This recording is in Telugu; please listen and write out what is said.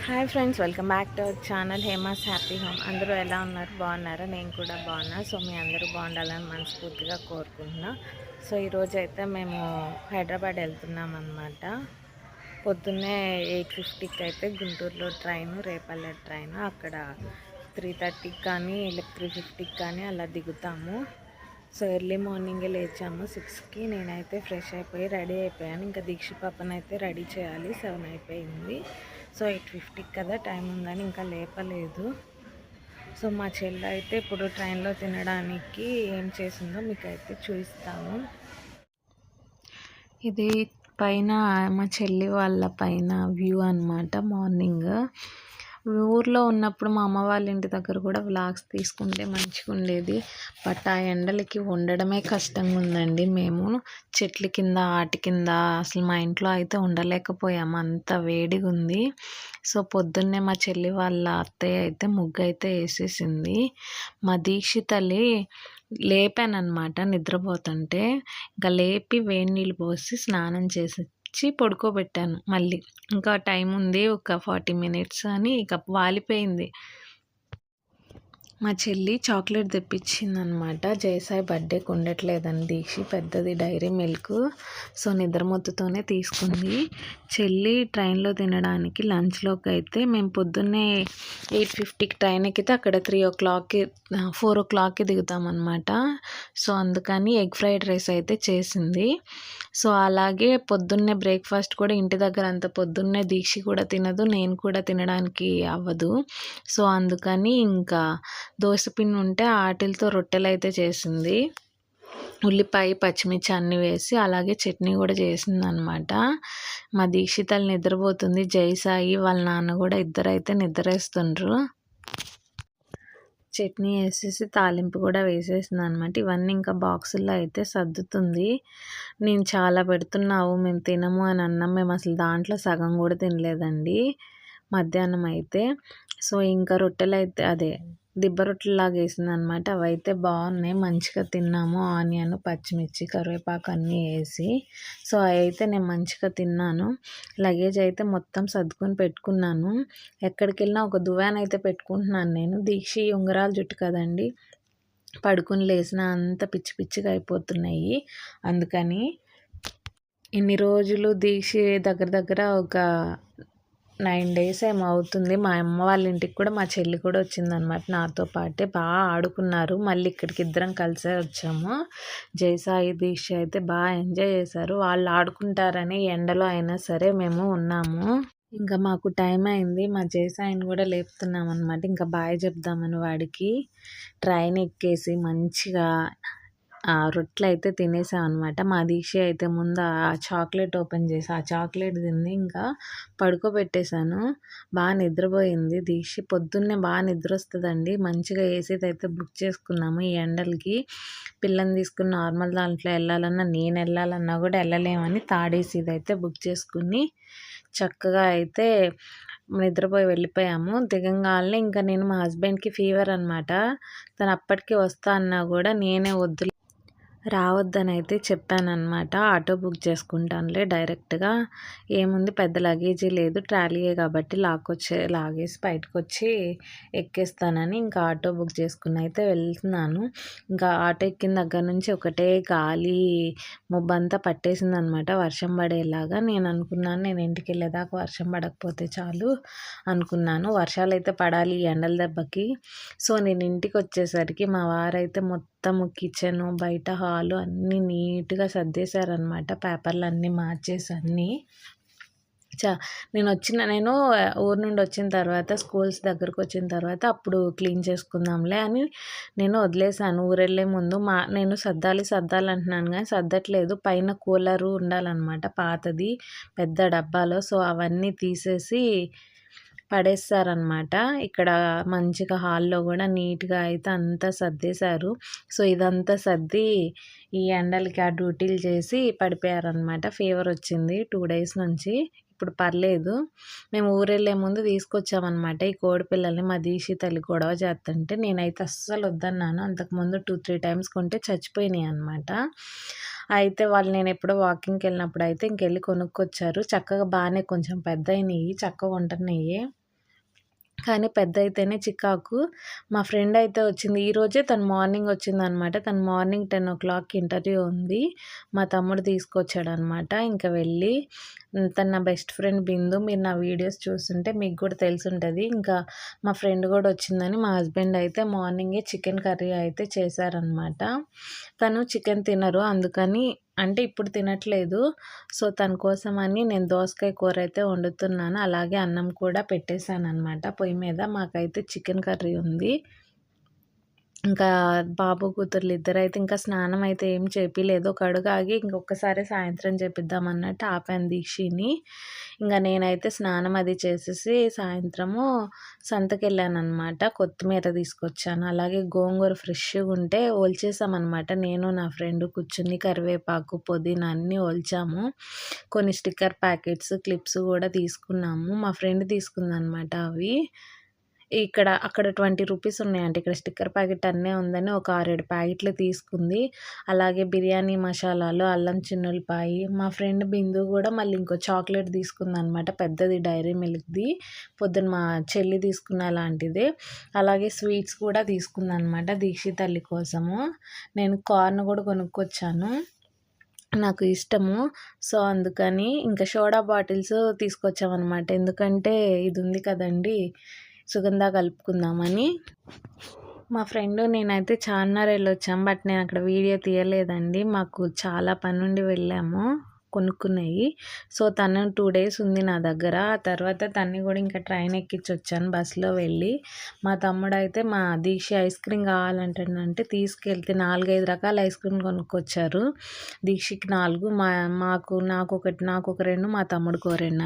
Hi friends, welcome back to our channel Hema's happy home. అందరూ ఎలా ఉన్నారు? బాగున్నారా? నేను కూడా బాగున్నా. సో మీ అందరూ బాగుండాలని మనస్ఫూర్తిగా కోరుకుంటున్నా. సో ఈరోజు అయితే మేము హైదరాబాద్ వెళ్తున్నాం అన్నమాట. పొద్దున్నే 8:50కి అయితే గుంటూరులో ట్రైను, రేపల్లె ట్రైన్. అక్కడ 3:30కి కానీ 3:50కి కానీ అలా దిగుతాము. సో ఎర్లీ మార్నింగే లేచాము 6కి. నేనైతే ఫ్రెష్ అయిపోయి రెడీ అయిపోయాను. ఇంకా దీక్ష పాపనైతే రెడీ చేయాలి. 7 అయిపోయింది. సో 8:50కి కదా టైం ఉందని ఇంకా లేపలేదు. సో మా చెల్లి అయితే ఇప్పుడు ట్రైన్లో తినడానికి ఏం చేసిందో మీకు అయితే చూపిస్తాను. ఇది పైన మా చెల్లి వాళ్ళ పైన వ్యూ అన్నమాట. మార్నింగ్ ఊర్లో ఉన్నప్పుడు మా అమ్మ వాళ్ళ ఇంటి దగ్గర కూడా వ్లాగ్స్ తీసుకుంటే మంచిగా ఉండేది. బట్ ఆ ఎండలకి ఉండడమే కష్టంగా ఉందండి. మేము చెట్ల కింద ఆటి కింద అసలు మా ఇంట్లో అయితే ఉండలేకపోయాము, అంత వేడిగా ఉంది. సో పొద్దున్నే మా చెల్లి వాళ్ళ అత్తయ్య అయితే ముగ్గు అయితే వేసేసింది. మా దీక్షితల్లి లేపానమాట నిద్రపోతుంటే. ఇంకా లేపి వేడి నీళ్ళు పోసి స్నానం చేసి పడుకోబెట్టాను. మళ్ళీ ఇంకా టైం ఉంది ఒక 40 మినిట్స్ అని ఇక వాలిపోయింది. మా చెల్లి చాక్లెట్ తెప్పించిందనమాట. జయసాయి బర్త్డేకి ఉండట్లేదని దీక్షి పెద్దది డైరీ మిల్క్. సో నిద్రమొత్తుతోనే తీసుకుంది. చెల్లి ట్రైన్లో తినడానికి లంచ్లోకి అయితే మేము పొద్దున్నే 8:50కి ట్రైన్ ఎక్కితే అక్కడ 4 o'clockకి దిగుతామన్నమాట. సో అందుకని ఎగ్ ఫ్రైడ్ రైస్ అయితే చేసింది. సో అలాగే పొద్దున్నే బ్రేక్ఫాస్ట్ కూడా ఇంటి దగ్గర అంత పొద్దున్నే దీక్షి కూడా తినదు, నేను కూడా తినడానికి అవ్వదు. సో అందుకని ఇంకా దోసపిండి ఉంటే ఆటిలతో రొట్టెలు అయితే చేసింది. ఉల్లిపాయ పచ్చిమిర్చి అన్నీ వేసి అలాగే చట్నీ కూడా చేసింది అనమాట. మా దీక్షితలు నిద్రపోతుంది. జయసాయి వాళ్ళ నాన్న కూడా ఇద్దరైతే నిద్రేస్తుండ్రు. చట్నీ వేసేసి తాలింపు కూడా వేసేసింది అనమాట. ఇవన్నీ ఇంకా బాక్సుల్లో అయితే సర్దుతుంది. నేను చాలా పెడుతున్నావు, మేము తినము అని అన్నాం. మేము అసలు దాంట్లో సగం కూడా తినలేదండి మధ్యాహ్నం అయితే. సో ఇంకా రొట్టెలు అయితే దిబ్బ రొట్టెలాగా వేసింది అనమాట. అవైతే బాగున్నాయి, మంచిగా తిన్నాము. ఆనియన్, పచ్చిమిర్చి, కరివేపాకు అన్నీ వేసి. సో అవి అయితే నేను మంచిగా తిన్నాను. లగేజ్ అయితే మొత్తం సర్దుకొని పెట్టుకున్నాను. ఎక్కడికి వెళ్ళినా ఒక దువ్వాన అయితే పెట్టుకుంటున్నాను నేను. దీక్షి ఉంగరాల జుట్టు కదండి, పడుకుని లేచిన అంత పిచ్చి పిచ్చిగా అయిపోతున్నాయి. అందుకని ఇన్ని రోజులు దీక్షి దగ్గర ఒక 9 days ఏమో అవుతుంది. మా అమ్మ వాళ్ళ ఇంటికి కూడా మా చెల్లి కూడా వచ్చిందనమాట నాతో పాటే. బాగా ఆడుకున్నారు. మళ్ళీ ఇక్కడికి ఇద్దరం కలిసే వచ్చాము. జయసాయి దీక్ష అయితే బాగా ఎంజాయ్ చేశారు. వాళ్ళు ఆడుకుంటారని ఎండలో అయినా సరే మేము ఉన్నాము. ఇంకా మాకు టైం అయింది. మా జయసాయిని కూడా లేపుతున్నాం అనమాట. ఇంకా బాయ్ చెప్దామని వాడికి. ట్రైన్ ఎక్కేసి మంచిగా రొట్టెలు అయితే తినేసాం అనమాట. మా దీక్ష అయితే ముందు ఆ చాక్లెట్ ఓపెన్ చేసి ఆ చాక్లెట్ తింది. ఇంకా పడుకోబెట్టేశాను. బాగా నిద్రపోయింది దీక్ష. పొద్దున్నే బాగా నిద్ర వస్తుందండి. మంచిగా ఏసీది అయితే బుక్ చేసుకున్నాము. ఈ ఎండలకి పిల్లని తీసుకుని నార్మల్ దాంట్లో వెళ్ళాలన్నా, నేను వెళ్ళాలన్నా కూడా వెళ్ళలేమని థర్డ్ ఏసీది అయితే బుక్ చేసుకుని చక్కగా అయితే నిద్రపోయి వెళ్ళిపోయాము. దిగంగానే ఇంకా నేను మా హస్బెండ్కి ఫీవర్ అనమాట. తను అప్పటికి వస్తా అన్నా కూడా నేనే వద్దు రావద్దని అయితే చెప్పానమాట. ఆటో బుక్ చేసుకుంటానులే డైరెక్ట్గా, ఏముంది పెద్ద లగేజీ లేదు, ట్రాలీయే కాబట్టి లాగేసి బయటకు వచ్చి ఎక్కేస్తానని ఇంకా ఆటో బుక్ చేసుకుని అయితే వెళ్తున్నాను. ఇంకా ఆటో ఎక్కిన దగ్గర నుంచి ఒకటే గాలి మొబ్బంతా పట్టేసింది అనమాట, వర్షం పడేలాగా. నేను అనుకున్నాను నేను ఇంటికి వెళ్ళేదాకా వర్షం పడకపోతే చాలు అనుకున్నాను. వర్షాలు అయితే పడాలి ఈ ఎండల దెబ్బకి. సో నేను ఇంటికి వచ్చేసరికి మా వారైతే మొత్తం కిచెను, బయట హాలు అన్నీ నీట్గా సర్దేశారనమాట. పేపర్లు అన్నీ మార్చేసి అన్నీ నేను ఊరు నుండి వచ్చిన తర్వాత, స్కూల్స్ దగ్గరకు వచ్చిన తర్వాత అప్పుడు క్లీన్ చేసుకుందాంలే అని నేను వదిలేసాను. ఊరెళ్ళే ముందు నేను సర్దాలి అంటున్నాను కానీ సర్దట్లేదు. పైన కూలరు ఉండాలన్నమాట, పాతది పెద్ద డబ్బాలో. సో అవన్నీ తీసేసి పడేస్తారనమాట. ఇక్కడ మంచిగా హాల్లో కూడా నీట్గా అయితే అంతా సర్దేశారు. సో ఇదంతా సర్ది ఈ ఎండలకి ఆ డ్యూటీలు చేసి పడిపోయారనమాట. ఫీవర్ వచ్చింది 2 days నుంచి. ఇప్పుడు పర్లేదు. మేము ఊరెళ్ళే ముందు తీసుకొచ్చామన్నమాట ఈ కోడి పిల్లల్ని. మా దీక్షి తల్లి గొడవ చేస్తుంటే నేనైతే అస్సలు వద్దన్నాను. అంతకుముందు 2-3 times కొంటే చచ్చిపోయినాయి అనమాట. అయితే వాళ్ళు నేను ఎప్పుడో వాకింగ్కి వెళ్ళినప్పుడు అయితే ఇంకెళ్ళి కొనుక్కొచ్చారు. చక్కగా బాగానే కొంచెం పెద్ద అయినాయి, చక్కగా ఉంటున్నాయి. కానీ పెద్ద అయితేనే చికాకు. మా ఫ్రెండ్ అయితే వచ్చింది. ఈరోజే తను మార్నింగ్ వచ్చిందనమాట. తను మార్నింగ్ 10:00కి ఇంటర్వ్యూ ఉంది. మా తమ్ముడు తీసుకొచ్చాడనమాట. ఇంక వెళ్ళి తను నా బెస్ట్ ఫ్రెండ్ బిందు. మీరు నా వీడియోస్ చూస్తుంటే మీకు కూడా తెలిసుంటది. ఇంకా మా ఫ్రెండ్ కూడా వచ్చిందని మా హస్బెండ్ అయితే మార్నింగే చికెన్ కర్రీ అయితే చేశారనమాట. తను చికెన్ తినరు, అందుకని అంటే ఇప్పుడు తినట్లేదు. సో తన కోసమని నేను దోసకాయ కూర అయితే వండుతున్నాను. అలాగే అన్నం కూడా పెట్టేశాననమాట పొయ్యి మీద. మాకైతే చికెన్ కర్రీ ఉంది. ఇంకా బాబు కూతుర్లు ఇద్దరైతే ఇంకా స్నానం అయితే ఏం చేపియలేదు. ఒక అడుగు ఆగి ఇంకొకసారి సాయంత్రం చేపిద్దామన్నట్టు ఆపాను దీక్షిని. ఇంకా నేనైతే స్నానం అది చేసేసి సాయంత్రము సంతకెళ్ళానమాట. కొత్తిమీర తీసుకొచ్చాను. అలాగే గోంగూర ఫ్రెష్గా ఉంటే ఒలిచేసామన్నమాట. నేను నా ఫ్రెండ్ కూర్చుని కరివేపాకు, పుదీనా అన్నీ ఒలిచాము. కొన్ని స్టిక్కర్ ప్యాకెట్స్, క్లిప్స్ కూడా తీసుకున్నాము. మా ఫ్రెండ్ తీసుకుందనమాట అవి. అక్కడ 20 రూపీస్ ఉన్నాయంట. ఇక్కడ స్టిక్కర్ ప్యాకెట్ అన్నీ ఉందని ఒక 6, 7 ప్యాకెట్లు తీసుకుంది. అలాగే బిర్యానీ మసాలాలు, అల్లం చిన్నుల్లిపాయి. మా ఫ్రెండ్ బిందు కూడా మళ్ళీ ఇంకో చాక్లెట్ తీసుకుందనమాట. పెద్దది డైరీ మిల్క్ది. పొద్దున మా చెల్లి తీసుకున్న అలాంటిదే. అలాగే స్వీట్స్ కూడా తీసుకుందనమాట దీక్షిత్ తల్లి కోసము. నేను కార్న్ కూడా కొనుక్కొచ్చాను, నాకు ఇష్టము. సో అందుకని ఇంకా సోడా బాటిల్స్ తీసుకొచ్చామన్నమాట. ఎందుకంటే ఇది ఉంది కదండి, సుగంధ కలుపుకుందామని. మా ఫ్రెండ్ నేనైతే చార్మినార్ వెళ్ళొచ్చాం. బట్ నేను అక్కడ వీడియో తీయలేదండి. మాకు చాలా పనుండి వెళ్ళాము కొనుక్కునేవి. సో తను 2 డేస్ ఉంది నా దగ్గర. ఆ తర్వాత తన్ని కూడా ఇంకా ట్రైన్ ఎక్కించి వచ్చాను బస్సులో వెళ్ళి. మా తమ్ముడు అయితే మా దీక్ష ఐస్ క్రీమ్ కావాలంటే తీసుకెళ్తే 4, 5 రకాల ఐస్ క్రీమ్ కొనుక్కొచ్చారు. దీక్షకి 4, నాకు ఒక 2, మా తమ్ముడికి 2